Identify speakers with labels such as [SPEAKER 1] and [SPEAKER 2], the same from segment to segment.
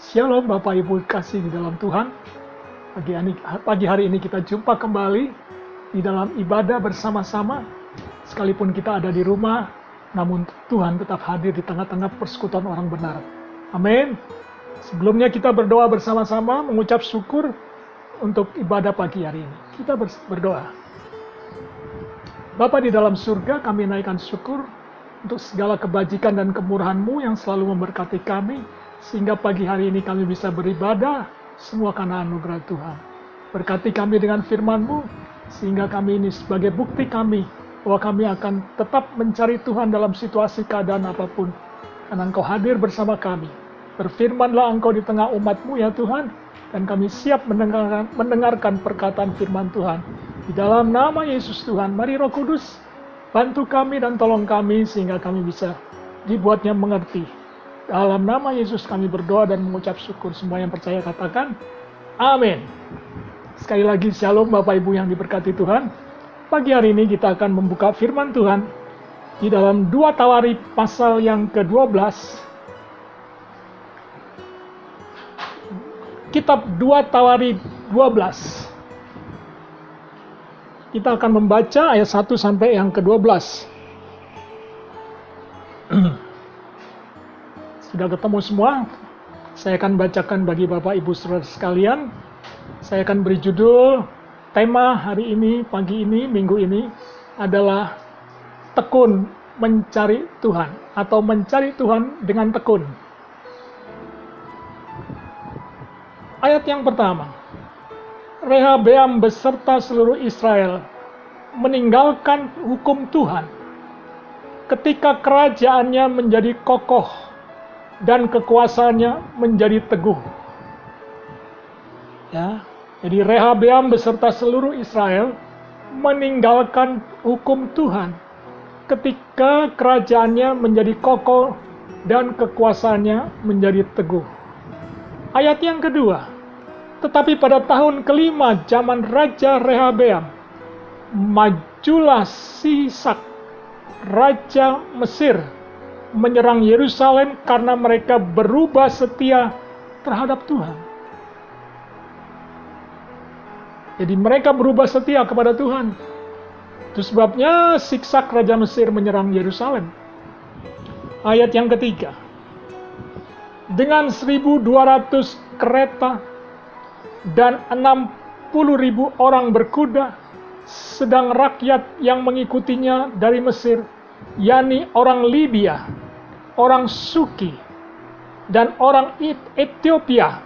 [SPEAKER 1] Shalom Bapak Ibu kasih di dalam Tuhan. Pagi hari ini kita jumpa kembali di dalam ibadah bersama-sama. Sekalipun kita ada di rumah, namun Tuhan tetap hadir di tengah-tengah persekutuan orang benar. Amin. Sebelumnya kita berdoa bersama-sama, mengucap syukur untuk ibadah pagi hari ini. Kita berdoa. Bapa di dalam surga, kami naikkan syukur untuk segala kebajikan dan kemurahan-Mu yang selalu memberkati kami, sehingga pagi hari ini kami bisa beribadah, semua karena anugerah Tuhan. Berkati kami dengan firman-Mu, sehingga kami ini sebagai bukti kami, bahwa kami akan tetap mencari Tuhan dalam situasi keadaan apapun, karena Engkau hadir bersama kami. Berfirmanlah Engkau di tengah umat-Mu ya Tuhan, dan kami siap mendengarkan perkataan firman Tuhan. Di dalam nama Yesus Tuhan, mari Roh Kudus, bantu kami dan tolong kami, sehingga kami bisa dibuatnya mengerti. Dalam nama Yesus kami berdoa dan mengucap syukur. Semua yang percaya katakan, amin. Sekali lagi, shalom Bapak Ibu yang diberkati Tuhan. Pagi hari ini kita akan membuka firman Tuhan di dalam 2 Tawarikh pasal yang ke-12. Kitab 2 Tawarikh 12. Kita akan membaca ayat 1 sampai yang ke-12. Sudah ketemu semua? Saya akan bacakan bagi Bapak Ibu Saudara sekalian. Saya akan beri judul, tema hari ini, pagi ini, minggu ini adalah tekun mencari Tuhan, atau mencari Tuhan dengan tekun. Ayat yang pertama. Rehabeam beserta seluruh Israel meninggalkan hukum Tuhan ketika kerajaannya menjadi kokoh dan kekuasaannya menjadi teguh. Ya, jadi Rehabeam beserta seluruh Israel meninggalkan hukum Tuhan ketika kerajaannya menjadi kokoh dan kekuasaannya menjadi teguh. Ayat yang kedua. Tetapi pada tahun kelima zaman Raja Rehabeam, majulah Sisak, Raja Mesir, menyerang Yerusalem karena mereka berubah setia terhadap Tuhan. Jadi mereka berubah setia kepada Tuhan. Itu sebabnya Sisak, Raja Mesir, menyerang Yerusalem. Ayat yang ketiga. Dengan 1.200 kereta dan 60.000 orang berkuda, sedang rakyat yang mengikutinya dari Mesir, yakni orang Libya, orang Suki, dan orang Ethiopia,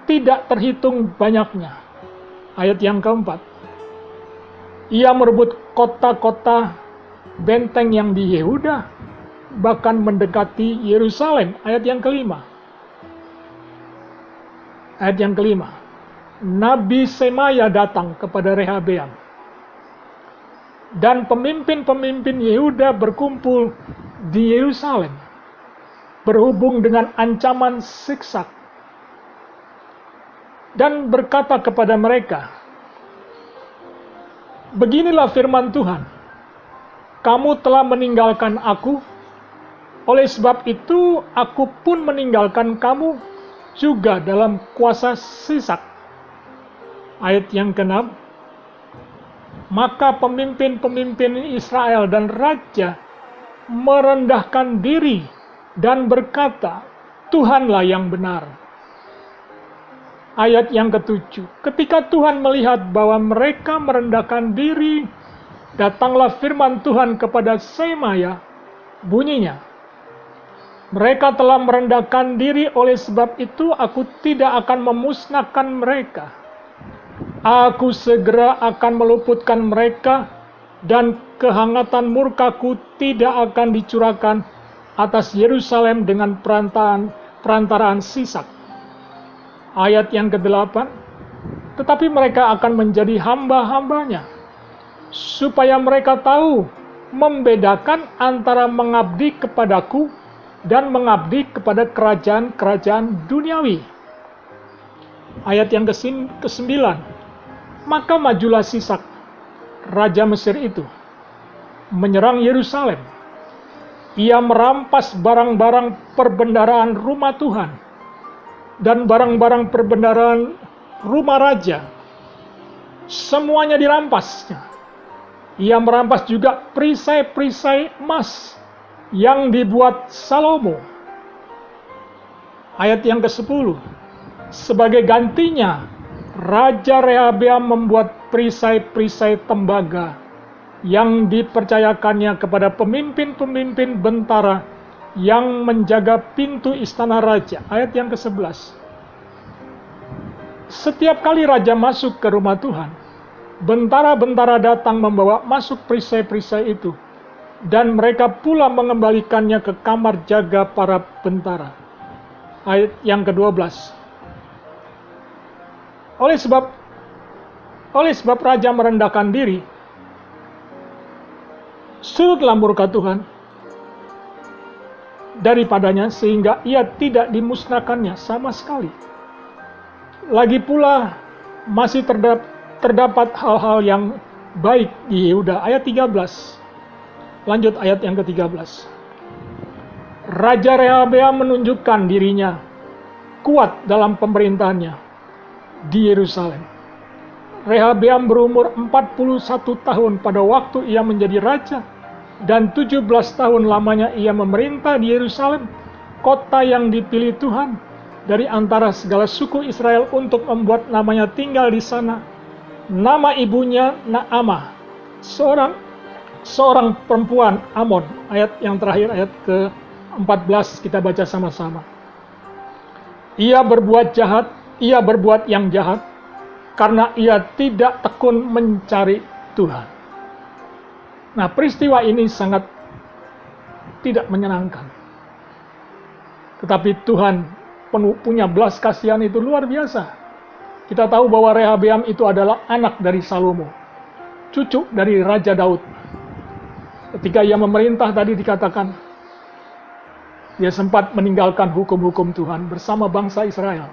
[SPEAKER 1] tidak terhitung banyaknya. Ayat yang keempat. Ia merebut kota-kota benteng yang di Yehuda, bahkan mendekati Yerusalem. Ayat yang kelima. Ayat yang kelima. Nabi Semaya datang kepada Rehabeam, dan pemimpin-pemimpin Yehuda berkumpul di Yerusalem, berhubung dengan ancaman Sisak, dan berkata kepada mereka, beginilah firman Tuhan, kamu telah meninggalkan aku, oleh sebab itu aku pun meninggalkan kamu juga dalam kuasa Sisak. Ayat yang ke-6. Maka pemimpin-pemimpin Israel dan raja merendahkan diri dan berkata, Tuhanlah yang benar. Ayat yang ke-7. Ketika Tuhan melihat bahwa mereka merendahkan diri, datanglah firman Tuhan kepada Semaya, bunyinya, mereka telah merendahkan diri, oleh sebab itu aku tidak akan memusnahkan mereka. Aku segera akan meluputkan mereka, dan kehangatan murkaku tidak akan dicurahkan atas Yerusalem dengan perantaraan Sisak. Ayat yang ke-8. Tetapi mereka akan menjadi hamba-hambanya, supaya mereka tahu membedakan antara mengabdi kepadaku dan mengabdi kepada kerajaan-kerajaan duniawi. Ayat yang ke-9. Maka majulah Sisak, Raja Mesir itu, menyerang Yerusalem. Ia merampas barang-barang perbendaharaan rumah Tuhan dan barang-barang perbendaharaan rumah raja. Semuanya dirampasnya. Ia merampas juga perisai-perisai emas yang dibuat Salomo. Ayat yang ke-10. Sebagai gantinya, Raja Rehabeam membuat perisai-perisai tembaga yang dipercayakannya kepada pemimpin-pemimpin bentara yang menjaga pintu istana raja. Ayat yang ke-11. Setiap kali raja masuk ke rumah Tuhan, bentara-bentara datang membawa masuk perisai-perisai itu, dan mereka pula mengembalikannya ke kamar jaga para bentara. Ayat yang ke-12. Oleh sebab raja merendahkan diri, surutlah murka Tuhan daripadanya sehingga ia tidak dimusnahkannya sama sekali. Lagi pula masih terdapat hal-hal yang baik di Yehuda. Ayat 13. Lanjut ayat yang ke-13. Raja Rehabeam menunjukkan dirinya kuat dalam pemerintahannya di Yerusalem. Rehabeam berumur 41 tahun pada waktu ia menjadi raja, dan 17 tahun lamanya ia memerintah di Yerusalem, kota yang dipilih Tuhan dari antara segala suku Israel untuk membuat namanya tinggal di sana. Nama ibunya Naamah, seorang perempuan Amon. Ayat yang terakhir, ayat ke-14, kita baca sama-sama. Ia berbuat yang jahat karena ia tidak tekun mencari Tuhan. Nah, peristiwa ini sangat tidak menyenangkan. Tetapi Tuhan punya belas kasihan itu luar biasa. Kita tahu bahwa Rehabeam itu adalah anak dari Salomo, cucu dari Raja Daud. Ketika ia memerintah tadi dikatakan, dia sempat meninggalkan hukum-hukum Tuhan bersama bangsa Israel.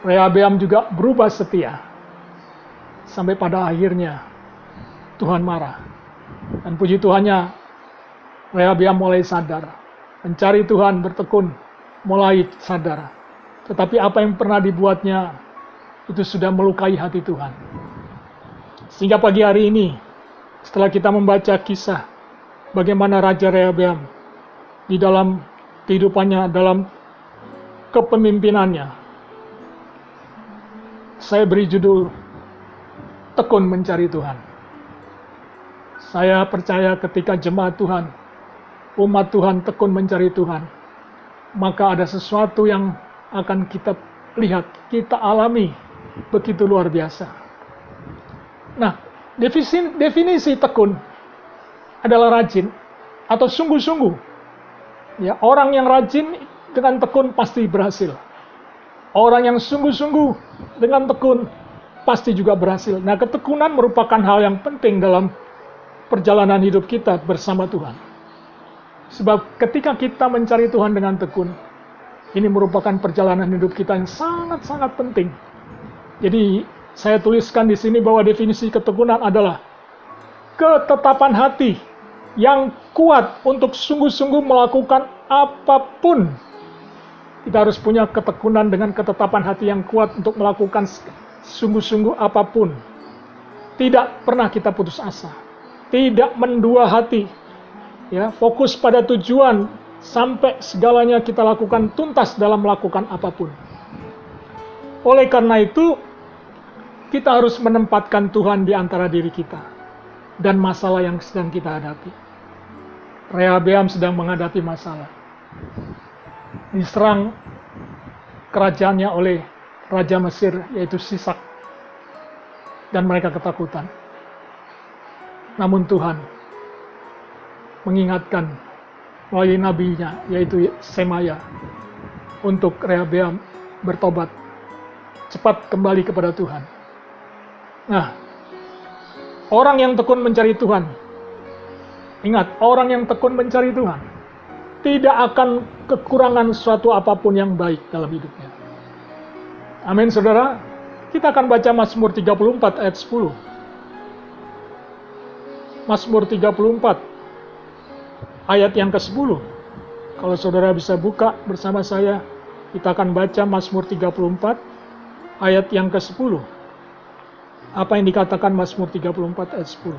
[SPEAKER 1] Rehabeam juga berubah setia. Sampai pada akhirnya Tuhan marah. Dan puji Tuhannya, Rehabeam mulai sadar. Mencari Tuhan, bertekun, mulai sadar. Tetapi apa yang pernah dibuatnya, itu sudah melukai hati Tuhan. Sehingga pagi hari ini, setelah kita membaca kisah bagaimana Raja Rehabeam di dalam kehidupannya, dalam kepemimpinannya, saya beri judul Tekun Mencari Tuhan. Saya percaya ketika jemaat Tuhan, umat Tuhan tekun mencari Tuhan, maka ada sesuatu yang akan kita lihat, kita alami begitu luar biasa. Nah, definisi tekun adalah rajin atau sungguh-sungguh. Ya, orang yang rajin dengan tekun pasti berhasil. Orang yang sungguh-sungguh dengan tekun pasti juga berhasil. Nah, ketekunan merupakan hal yang penting dalam perjalanan hidup kita bersama Tuhan. Sebab ketika kita mencari Tuhan dengan tekun, ini merupakan perjalanan hidup kita yang sangat-sangat penting. Jadi, saya tuliskan di sini bahwa definisi ketekunan adalah ketetapan hati yang kuat untuk sungguh-sungguh melakukan apapun. Kita harus punya ketekunan dengan ketetapan hati yang kuat untuk melakukan sungguh-sungguh apapun. Tidak pernah kita putus asa. Tidak mendua hati. Ya, fokus pada tujuan sampai segalanya kita lakukan tuntas dalam melakukan apapun. Oleh karena itu, kita harus menempatkan Tuhan di antara diri kita dan masalah yang sedang kita hadapi. Rehabeam sedang menghadapi masalah. Diserang kerajaannya oleh Raja Mesir, yaitu Sisak. Dan mereka ketakutan. Namun Tuhan mengingatkan melalui nabinya, yaitu Semaya, untuk Rehabeam bertobat, cepat kembali kepada Tuhan. Nah, orang yang tekun mencari Tuhan, ingat, orang yang tekun mencari Tuhan tidak akan kekurangan suatu apapun yang baik dalam hidupnya. Amin, saudara. Kita akan baca Mazmur 34 ayat 10. Mazmur 34 ayat yang ke-10. Kalau saudara bisa buka bersama saya, Kita akan baca Mazmur 34 ayat yang ke-10. Apa yang dikatakan Mazmur 34 ayat 10?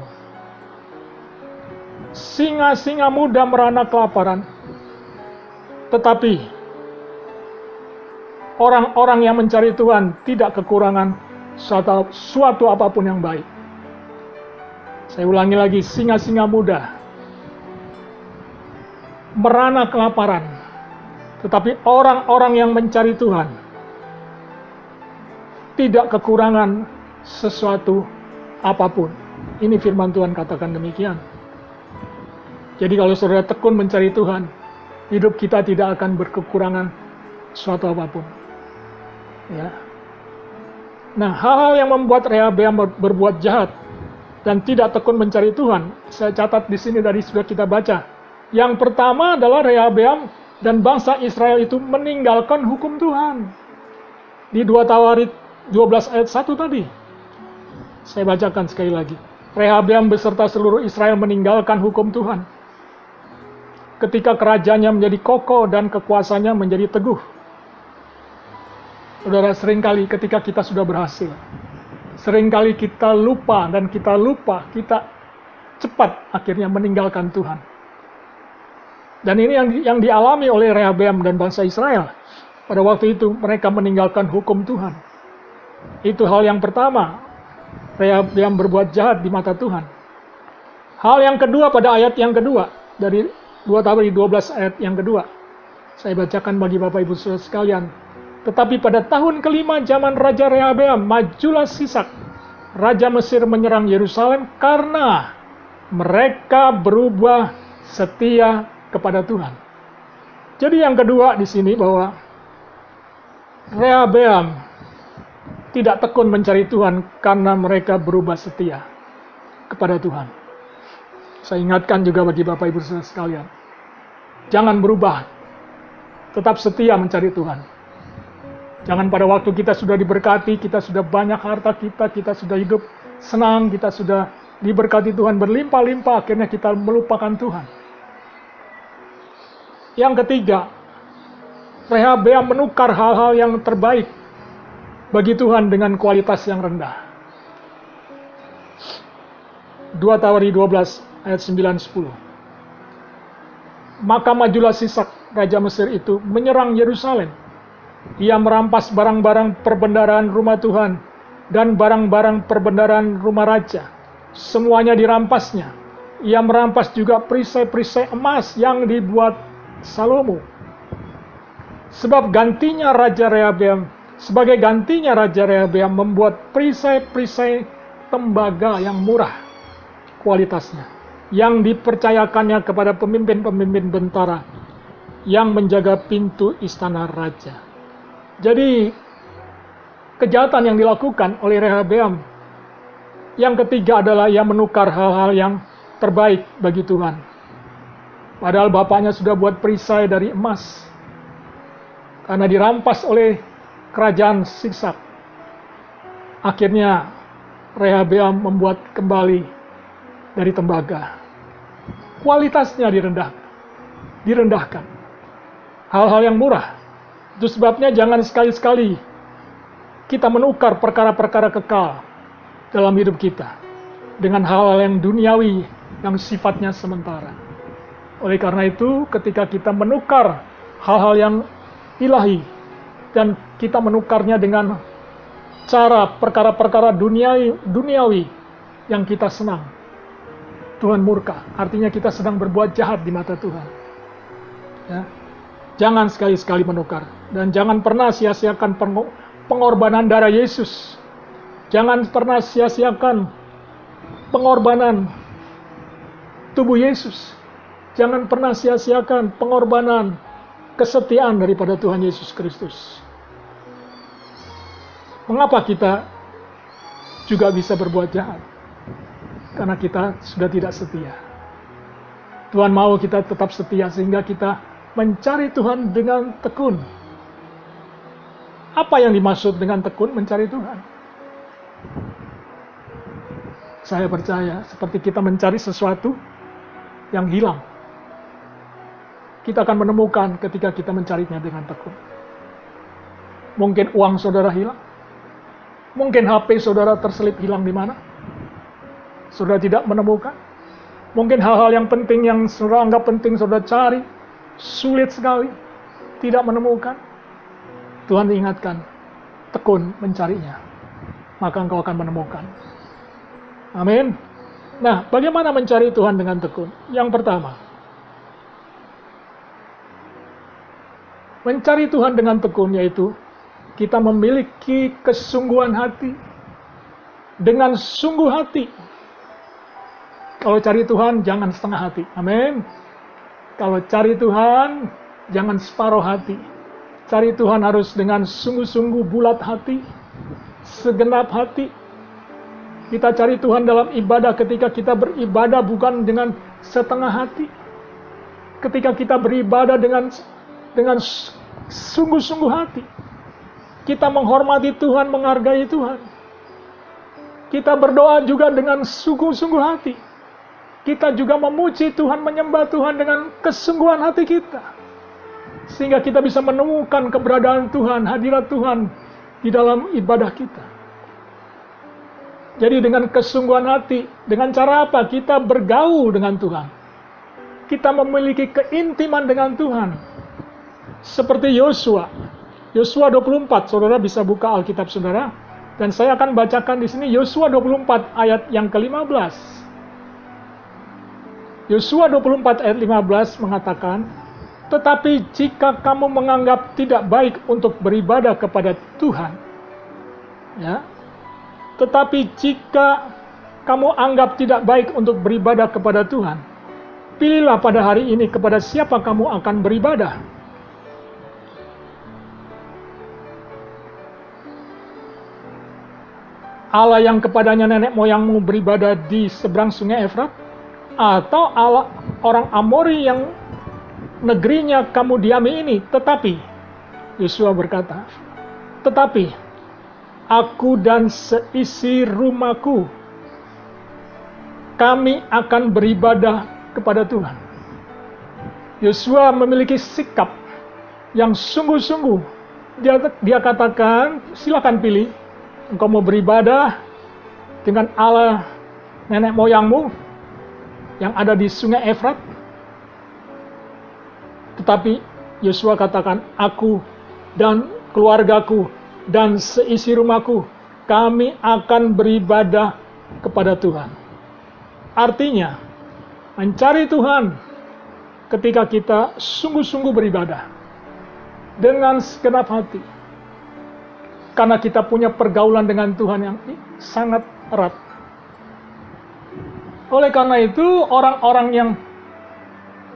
[SPEAKER 1] Singa-singa muda merana kelaparan, tetapi orang-orang yang mencari Tuhan tidak kekurangan suatu apapun yang baik. Saya ulangi lagi, singa-singa muda merana kelaparan, tetapi orang-orang yang mencari Tuhan tidak kekurangan sesuatu apapun. Ini firman Tuhan katakan demikian. Jadi kalau saudara tekun mencari Tuhan, hidup kita tidak akan berkekurangan suatu apapun. Ya. Nah, hal-hal yang membuat Rehabeam berbuat jahat dan tidak tekun mencari Tuhan, saya catat di sini dari sudah kita baca. Yang pertama adalah Rehabeam dan bangsa Israel itu meninggalkan hukum Tuhan. Di 2 Tawarit 12 ayat 1 tadi. Saya bacakan sekali lagi. Rehabeam beserta seluruh Israel meninggalkan hukum Tuhan. Ketika kerajaannya menjadi kokoh dan kekuasaannya menjadi teguh. Saudara, seringkali ketika kita sudah berhasil, seringkali kita lupa, kita cepat akhirnya meninggalkan Tuhan. Dan ini yang dialami oleh Rehabeam dan bangsa Israel. Pada waktu itu mereka meninggalkan hukum Tuhan. Itu hal yang pertama. Rehabeam berbuat jahat di mata Tuhan. Hal yang kedua pada ayat yang kedua. Dari 2 Tawarit 12 ayat yang kedua. Saya bacakan bagi Bapak Ibu Saudara sekalian. Tetapi pada tahun kelima zaman Raja Rehabeam, majulah Sisak, Raja Mesir menyerang Yerusalem karena mereka berubah setia kepada Tuhan. Jadi yang kedua di sini bahwa Rehabeam tidak tekun mencari Tuhan karena mereka berubah setia kepada Tuhan. Saya ingatkan juga bagi Bapak Ibu Saudara sekalian, jangan berubah, tetap setia mencari Tuhan. Jangan pada waktu kita sudah diberkati, kita sudah banyak harta kita sudah hidup senang, kita sudah diberkati Tuhan berlimpah-limpah, akhirnya kita melupakan Tuhan. Yang ketiga, Rehabeam menukar hal-hal yang terbaik bagi Tuhan dengan kualitas yang rendah. 2 Tawarit 12 ayat 9-10. Maka majulah Sisak, Raja Mesir itu menyerang Yerusalem. Ia merampas barang-barang perbendaharaan rumah Tuhan dan barang-barang perbendaharaan rumah raja. Semuanya dirampasnya. Ia merampas juga perisai-perisai emas yang dibuat Salomo. Sebagai gantinya Raja Rehabeam membuat perisai-perisai tembaga yang murah kualitasnya, yang dipercayakannya kepada pemimpin-pemimpin bentara yang menjaga pintu istana raja. Jadi kejahatan yang dilakukan oleh Rehabeam yang ketiga adalah ia menukar hal-hal yang terbaik bagi Tuhan. Padahal bapaknya sudah buat perisai dari emas. Karena dirampas oleh kerajaan Sisak. Akhirnya Rehabeam membuat kembali dari tembaga. Kualitasnya direndahkan. Hal-hal yang murah. Itu sebabnya jangan sekali-sekali kita menukar perkara-perkara kekal dalam hidup kita dengan hal-hal yang duniawi yang sifatnya sementara. Oleh karena itu, ketika kita menukar hal-hal yang ilahi dan kita menukarnya dengan cara perkara-perkara duniawi yang kita senang, Tuhan murka. Artinya kita sedang berbuat jahat di mata Tuhan. Ya. Jangan sekali-sekali menukar. Dan jangan pernah sia-siakan pengorbanan darah Yesus. Jangan pernah sia-siakan pengorbanan tubuh Yesus. Jangan pernah sia-siakan pengorbanan kesetiaan daripada Tuhan Yesus Kristus. Mengapa kita juga bisa berbuat jahat? Karena kita sudah tidak setia. Tuhan mau kita tetap setia sehingga kita mencari Tuhan dengan tekun. Apa yang dimaksud dengan tekun mencari Tuhan? Saya percaya seperti kita mencari sesuatu yang hilang. Kita akan menemukan ketika kita mencarinya dengan tekun. Mungkin uang saudara hilang. Mungkin HP saudara terselip hilang di mana. Saudara tidak menemukan. Mungkin hal-hal yang penting yang saudara anggap penting saudara cari. Sulit sekali. Tidak menemukan. Tuhan ingatkan. Tekun mencarinya. Maka engkau akan menemukan. Amin. Nah, bagaimana mencari Tuhan dengan tekun? Yang pertama. Mencari Tuhan dengan tekun yaitu kita memiliki kesungguhan hati. Dengan sungguh hati. Kalau cari Tuhan, jangan setengah hati. Amin. Kalau cari Tuhan, jangan separuh hati. Cari Tuhan harus dengan sungguh-sungguh bulat hati. Segenap hati. Kita cari Tuhan dalam ibadah ketika kita beribadah bukan dengan setengah hati. Ketika kita beribadah dengan sungguh-sungguh hati. Kita menghormati Tuhan, menghargai Tuhan. Kita berdoa juga dengan sungguh-sungguh hati. Kita juga memuji Tuhan, menyembah Tuhan dengan kesungguhan hati kita. Sehingga kita bisa menemukan keberadaan Tuhan, hadirat Tuhan di dalam ibadah kita. Jadi dengan kesungguhan hati, dengan cara apa? Kita bergaul dengan Tuhan. Kita memiliki keintiman dengan Tuhan. Seperti Yosua. Yosua 24, saudara bisa buka Alkitab saudara. Dan saya akan bacakan di sini Yosua 24 ayat yang ke-15. Yosua 24 ayat 15 mengatakan, tetapi jika kamu menganggap tidak baik untuk beribadah kepada Tuhan, ya, tetapi jika kamu anggap tidak baik untuk beribadah kepada Tuhan, pilihlah pada hari ini kepada siapa kamu akan beribadah. Allah yang kepadanya nenek moyangmu beribadah di seberang sungai Efrat, atau Allah orang Amori yang negerinya kamu diami ini. Tetapi, Yosua berkata, tetapi aku dan seisi rumahku, kami akan beribadah kepada Tuhan. Yosua memiliki sikap yang sungguh-sungguh. Dia katakan, silakan pilih. Engkau mau beribadah dengan Allah nenek moyangmu yang ada di sungai Efrat. Tetapi Yosua katakan, aku dan keluargaku dan seisi rumahku, kami akan beribadah kepada Tuhan. Artinya, mencari Tuhan ketika kita sungguh-sungguh beribadah dengan segenap hati. Karena kita punya pergaulan dengan Tuhan yang sangat erat. Oleh karena itu, orang-orang yang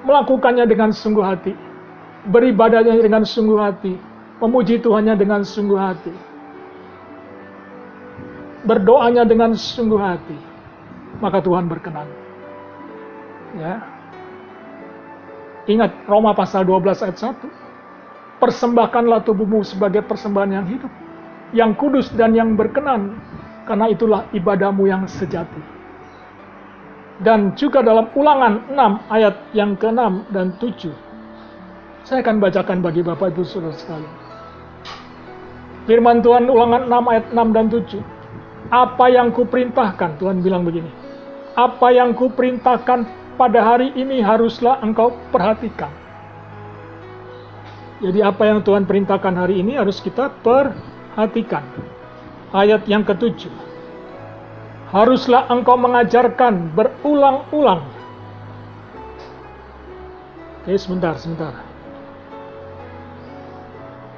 [SPEAKER 1] melakukannya dengan sungguh hati, beribadahnya dengan sungguh hati, memuji Tuhannya dengan sungguh hati, berdoanya dengan sungguh hati, maka Tuhan berkenan. Ya. Ingat Roma pasal 12 ayat 1. Persembahkanlah tubuhmu sebagai persembahan yang hidup, yang kudus dan yang berkenan, karena itulah ibadahmu yang sejati. Dan juga dalam Ulangan 6 ayat yang ke-6 dan 7. Saya akan bacakan bagi Bapak Ibu Saudara sekalian. Firman Tuhan Ulangan 6 ayat 6 dan 7. Apa yang kuperintahkan, Tuhan bilang begini. Apa yang kuperintahkan pada hari ini haruslah engkau perhatikan. Jadi apa yang Tuhan perintahkan hari ini harus kita perhatikan. Ayat yang ke-7. Haruslah engkau mengajarkan berulang-ulang. Oke, sebentar.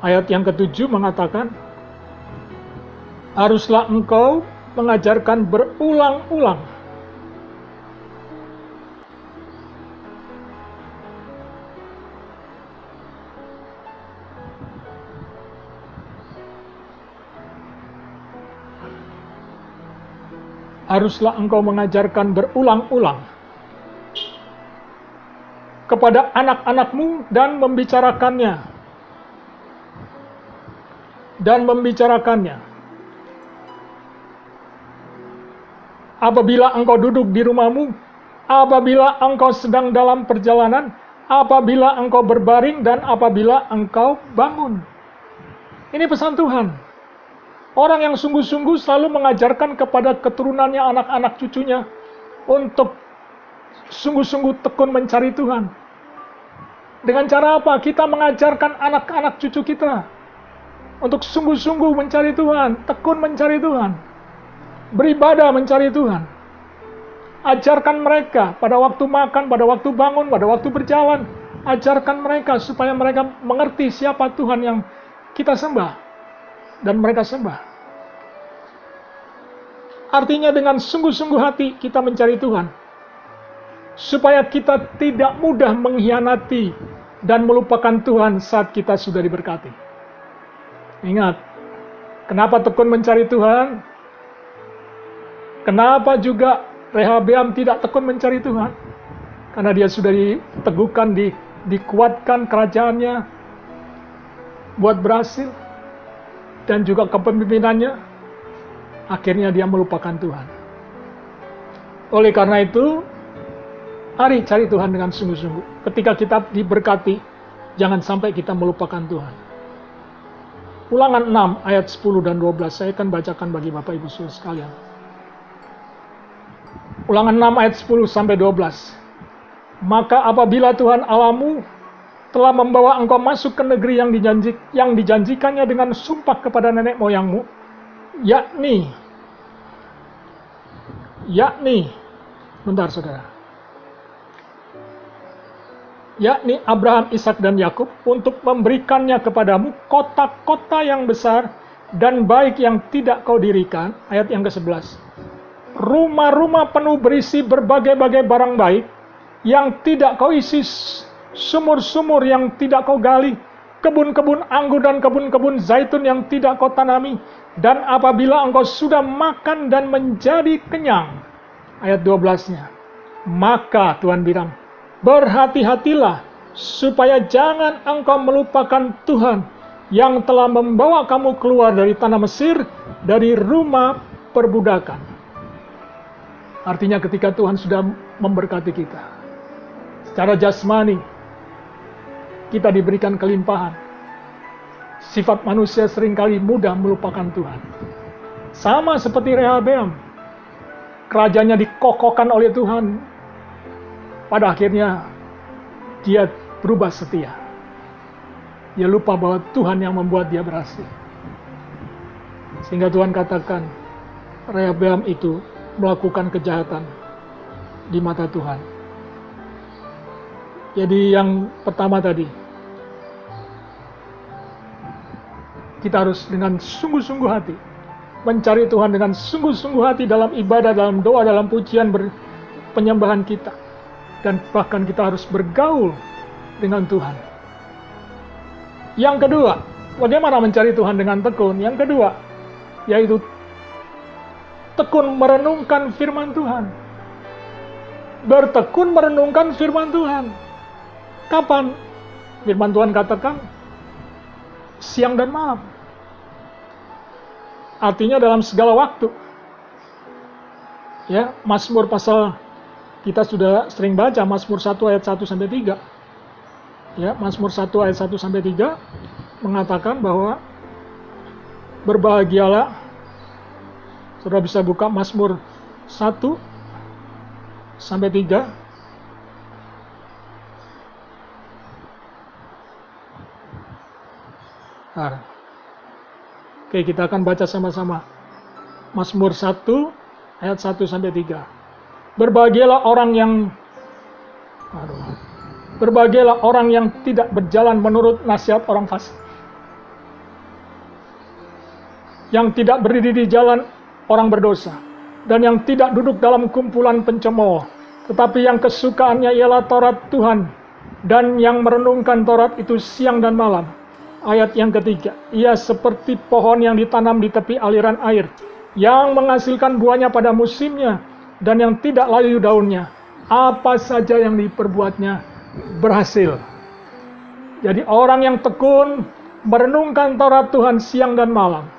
[SPEAKER 1] Ayat yang ke-7 mengatakan, haruslah engkau mengajarkan berulang-ulang. Haruslah engkau mengajarkan berulang-ulang kepada anak-anakmu dan membicarakannya. Apabila engkau duduk di rumahmu, apabila engkau sedang dalam perjalanan, apabila engkau berbaring, dan apabila engkau bangun. Ini pesan Tuhan. Orang yang sungguh-sungguh selalu mengajarkan kepada keturunannya, anak-anak cucunya, untuk sungguh-sungguh tekun mencari Tuhan. Dengan cara apa? Kita mengajarkan anak-anak cucu kita untuk sungguh-sungguh mencari Tuhan, tekun mencari Tuhan, beribadah mencari Tuhan. Ajarkan mereka pada waktu makan, pada waktu bangun, pada waktu berjalan. Ajarkan mereka supaya mereka mengerti siapa Tuhan yang kita sembah dan mereka sembah. Artinya dengan sungguh-sungguh hati kita mencari Tuhan, supaya kita tidak mudah mengkhianati dan melupakan Tuhan saat kita sudah diberkati. Ingat, kenapa tekun mencari Tuhan? Kenapa juga Rehabeam tidak tekun mencari Tuhan? Karena dia sudah diteguhkan, dikuatkan kerajaannya buat berhasil, dan juga kepemimpinannya. Akhirnya dia melupakan Tuhan. Oleh karena itu, mari cari Tuhan dengan sungguh-sungguh. Ketika kita diberkati, jangan sampai kita melupakan Tuhan. Ulangan 6 ayat 10 dan 12 saya akan bacakan bagi Bapak Ibu Saudara sekalian. Ulangan 6 ayat 10 sampai 12. Maka apabila Tuhan Allahmu telah membawa engkau masuk ke negeri yang dijanjikannya dengan sumpah kepada nenek moyangmu, yakni, bentar saudara, yakni Abraham, Ishak dan Yakub, untuk memberikannya kepadamu kota-kota yang besar dan baik yang tidak kau dirikan. Ayat yang ke-11. Rumah-rumah penuh berisi berbagai-bagai barang baik yang tidak kau isi, sumur-sumur yang tidak kau gali, kebun-kebun anggur dan kebun-kebun zaitun yang tidak kau tanami. Dan apabila engkau sudah makan dan menjadi kenyang, ayat 12-nya, maka Tuhan bilang, berhati-hatilah supaya jangan engkau melupakan Tuhan yang telah membawa kamu keluar dari tanah Mesir, dari rumah perbudakan. Artinya ketika Tuhan sudah memberkati kita, secara jasmani, kita diberikan kelimpahan. Sifat manusia seringkali mudah melupakan Tuhan. Sama seperti Rehabeam. Kerajaannya dikokohkan oleh Tuhan. Pada akhirnya, dia berubah setia. Dia lupa bahwa Tuhan yang membuat dia berhasil. Sehingga Tuhan katakan, Rehabeam itu melakukan kejahatan di mata Tuhan. Jadi yang pertama tadi, kita harus dengan sungguh-sungguh hati mencari Tuhan dengan sungguh-sungguh hati dalam ibadah, dalam doa, dalam pujian, penyembahan kita. Dan bahkan kita harus bergaul dengan Tuhan. Yang kedua, bagaimana mencari Tuhan dengan tekun? Yang kedua, yaitu tekun merenungkan firman Tuhan. Bertekun merenungkan firman Tuhan. Kapan? Firman Tuhan katakan, siang dan malam. Artinya dalam segala waktu. Ya, Mazmur pasal kita sudah sering baca Mazmur 1 ayat 1 sampai 3. Ya, Mazmur 1 ayat 1 sampai 3 mengatakan bahwa berbahagialah. Saudara bisa buka Mazmur 1 sampai 3. Oke, kita akan baca sama-sama. Mazmur 1 ayat 1 sampai 3. Berbahagialah orang yang tidak berjalan menurut nasihat orang fasik, yang tidak berdiri di jalan orang berdosa, dan yang tidak duduk dalam kumpulan pencemooh, tetapi yang kesukaannya ialah Taurat Tuhan, dan yang merenungkan Taurat itu siang dan malam. Ayat yang ketiga, ia seperti pohon yang ditanam di tepi aliran air, yang menghasilkan buahnya pada musimnya, dan yang tidak layu daunnya. Apa saja yang diperbuatnya berhasil. Jadi orang yang tekun merenungkan Taurat Tuhan siang dan malam,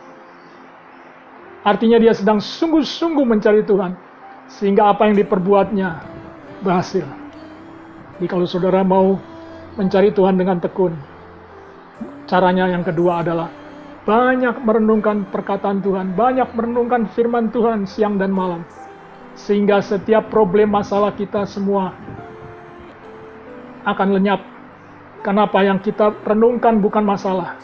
[SPEAKER 1] artinya dia sedang sungguh-sungguh mencari Tuhan, sehingga apa yang diperbuatnya berhasil. Jadi kalau saudara mau mencari Tuhan dengan tekun, caranya yang kedua adalah banyak merenungkan perkataan Tuhan, banyak merenungkan firman Tuhan siang dan malam. Sehingga setiap problem masalah kita semua akan lenyap. Karena apa yang kita renungkan bukan masalah.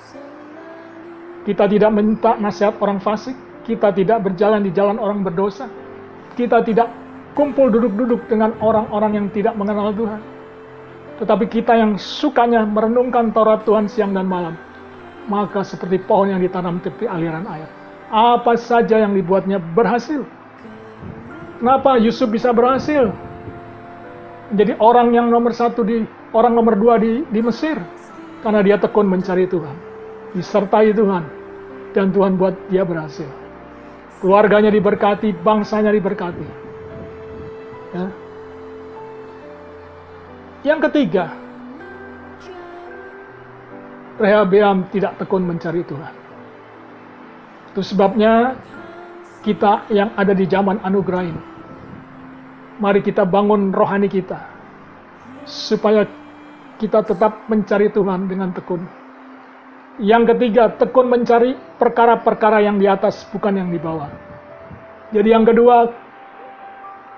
[SPEAKER 1] Kita tidak minta nasihat orang fasik, kita tidak berjalan di jalan orang berdosa, kita tidak kumpul duduk-duduk dengan orang-orang yang tidak mengenal Tuhan. Tetapi kita yang sukanya merenungkan Taurat Tuhan siang dan malam, maka seperti pohon yang ditanam tepi aliran air, apa saja yang dibuatnya berhasil. Kenapa Yusuf bisa berhasil menjadi orang yang nomor satu orang nomor dua di Mesir? Karena dia tekun mencari Tuhan, disertai Tuhan, dan Tuhan buat dia berhasil. Keluarganya diberkati, bangsanya diberkati. Ya. Yang ketiga, Rehabeam tidak tekun mencari Tuhan. Itu sebabnya kita yang ada di zaman anugerah ini, mari kita bangun rohani kita, supaya kita tetap mencari Tuhan dengan tekun. Yang ketiga, tekun mencari perkara-perkara yang di atas, bukan yang di bawah. Jadi yang kedua,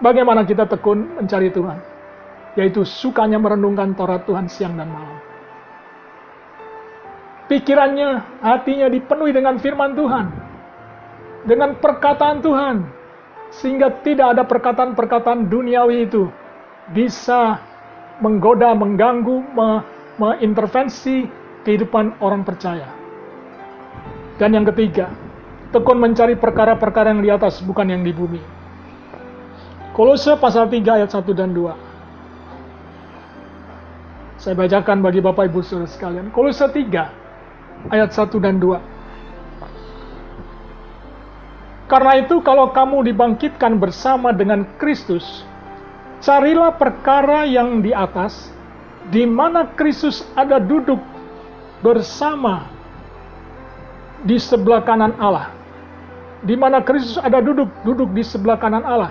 [SPEAKER 1] bagaimana kita tekun mencari Tuhan? Yaitu sukanya merenungkan Taurat Tuhan siang dan malam. Pikirannya, hatinya dipenuhi dengan firman Tuhan, dengan perkataan Tuhan, sehingga tidak ada perkataan-perkataan duniawi itu bisa menggoda, mengganggu, mengintervensi kehidupan orang percaya. Dan yang ketiga, tekun mencari perkara-perkara yang di atas, bukan yang di bumi. Kolose pasal 3 ayat 1 dan 2. Saya bacakan bagi Bapak Ibu Saudara sekalian. Kolose 3 ayat 1 dan 2. Karena itu kalau kamu dibangkitkan bersama dengan Kristus, carilah perkara yang di atas, di mana Kristus ada duduk bersama di sebelah kanan Allah. Di mana Kristus ada duduk di sebelah kanan Allah.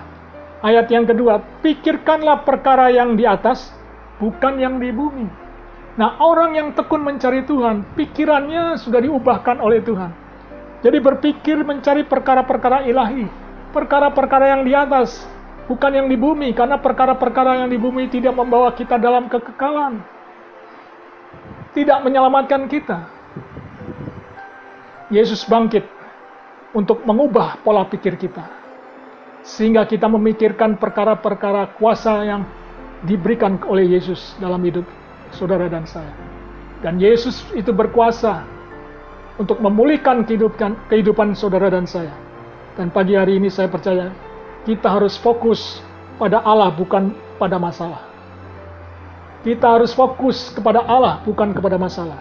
[SPEAKER 1] Ayat yang kedua, pikirkanlah perkara yang di atas, bukan yang di bumi. Nah, orang yang tekun mencari Tuhan, pikirannya sudah diubahkan oleh Tuhan. Jadi berpikir mencari perkara-perkara ilahi, perkara-perkara yang di atas, bukan yang di bumi, karena perkara-perkara yang di bumi tidak membawa kita dalam kekekalan, tidak menyelamatkan kita. Yesus bangkit untuk mengubah pola pikir kita, sehingga kita memikirkan perkara-perkara kuasa yang diberikan oleh Yesus dalam hidup saudara dan saya. Dan Yesus itu berkuasa untuk memulihkan kehidupan saudara dan saya. Dan pagi hari ini saya percaya kita harus fokus pada Allah, bukan pada masalah. Kita harus fokus kepada Allah, bukan kepada masalah.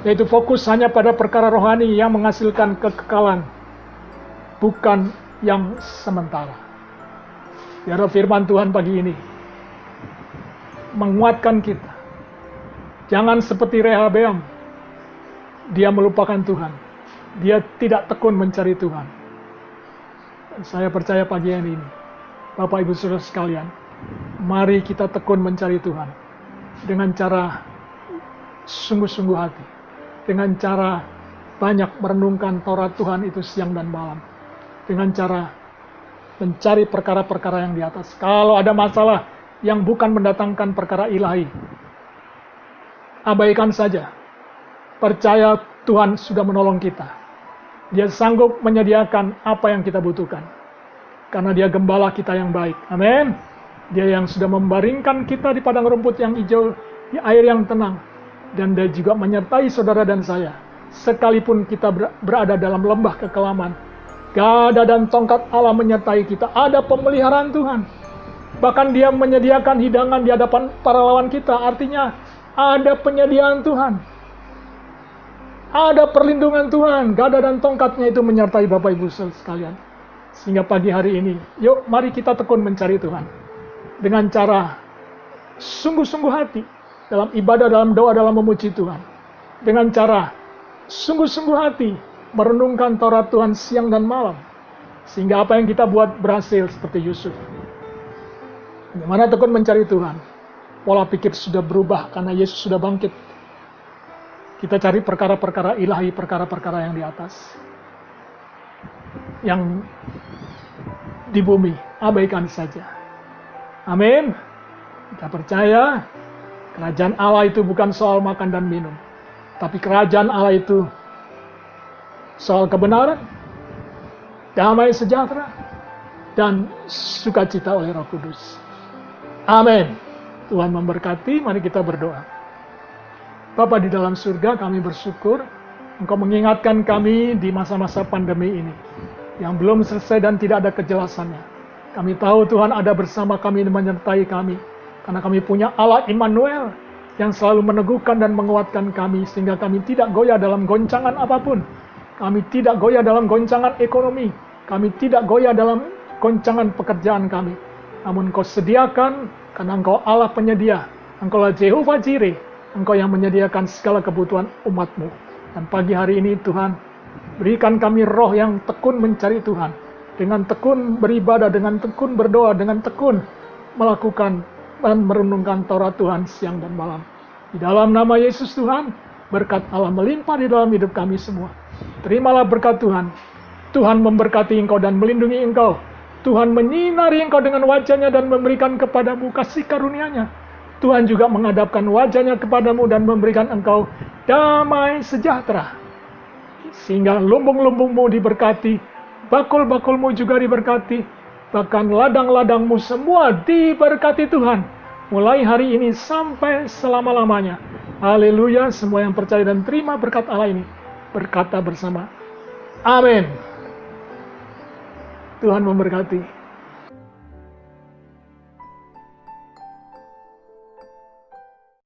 [SPEAKER 1] Yaitu fokus hanya pada perkara rohani yang menghasilkan kekekalan, bukan yang sementara. Biar firman Tuhan pagi ini menguatkan kita. Jangan seperti Rehabeam, dia melupakan Tuhan. Dia tidak tekun mencari Tuhan. Dan saya percaya pagi ini, Bapak Ibu Saudara sekalian, mari kita tekun mencari Tuhan. Dengan cara sungguh-sungguh hati. Dengan cara banyak merenungkan Taurat Tuhan itu siang dan malam. Dengan cara mencari perkara-perkara yang di atas. Kalau ada masalah yang bukan mendatangkan perkara ilahi, abaikan saja. Percaya Tuhan sudah menolong kita. Dia sanggup menyediakan apa yang kita butuhkan. Karena dia gembala kita yang baik. Amin. Dia yang sudah membaringkan kita di padang rumput yang hijau, di air yang tenang. Dan dia juga menyertai saudara dan saya. Sekalipun kita berada dalam lembah kekelaman, gada dan tongkat Allah menyertai kita. Ada pemeliharaan Tuhan. Bahkan dia menyediakan hidangan di hadapan para lawan kita. Artinya ada penyediaan Tuhan. Ada perlindungan Tuhan. Gada dan tongkatnya itu menyertai Bapak Ibu sekalian. Sehingga pagi hari ini, yuk mari kita tekun mencari Tuhan. Dengan cara sungguh-sungguh hati. Dalam ibadah, dalam doa, dalam memuji Tuhan. Dengan cara sungguh-sungguh hati. Merenungkan Taurat Tuhan siang dan malam. Sehingga apa yang kita buat berhasil seperti Yusuf. Bagaimana tekun mencari Tuhan? Pola pikir sudah berubah karena Yesus sudah bangkit. Kita cari perkara-perkara ilahi, perkara-perkara yang di atas. Yang di bumi, abaikan saja. Amin. Kita percaya kerajaan Allah itu bukan soal makan dan minum, tapi kerajaan Allah itu soal kebenaran, damai sejahtera, dan sukacita oleh Roh Kudus. Amin. Tuhan memberkati, mari kita berdoa. Bapa di dalam surga, kami bersyukur Engkau mengingatkan kami di masa-masa pandemi ini yang belum selesai dan tidak ada kejelasannya. Kami tahu Tuhan ada bersama kami dan menyertai kami, karena kami punya Allah Immanuel yang selalu meneguhkan dan menguatkan kami, sehingga kami tidak goyah dalam goncangan apapun. Kami tidak goyah dalam goncangan ekonomi, kami tidak goyah dalam goncangan pekerjaan kami. Namun Engkau sediakan, karena Engkau Allah penyedia. Engkaulah Jehovah Jireh, Engkau yang menyediakan segala kebutuhan umat-Mu. Dan pagi hari ini Tuhan, berikan kami roh yang tekun mencari Tuhan, dengan tekun beribadah, dengan tekun berdoa, dengan tekun melakukan dan merenungkan Taurat Tuhan siang dan malam. Di dalam nama Yesus Tuhan, berkat Allah melimpah di dalam hidup kami semua. Terimalah berkat Tuhan. Tuhan memberkati engkau dan melindungi engkau. Tuhan menyinari engkau dengan wajah-Nya dan memberikan kepadamu kasih karunia-Nya. Tuhan juga menghadapkan wajah-Nya kepadamu dan memberikan engkau damai sejahtera. Sehingga lumbung-lumbungmu diberkati, bakul-bakulmu juga diberkati, bahkan ladang-ladangmu semua diberkati Tuhan. Mulai hari ini sampai selama-lamanya. Haleluya, semua yang percaya dan terima berkat Allah ini berkata bersama, amin. Tuhan memberkati.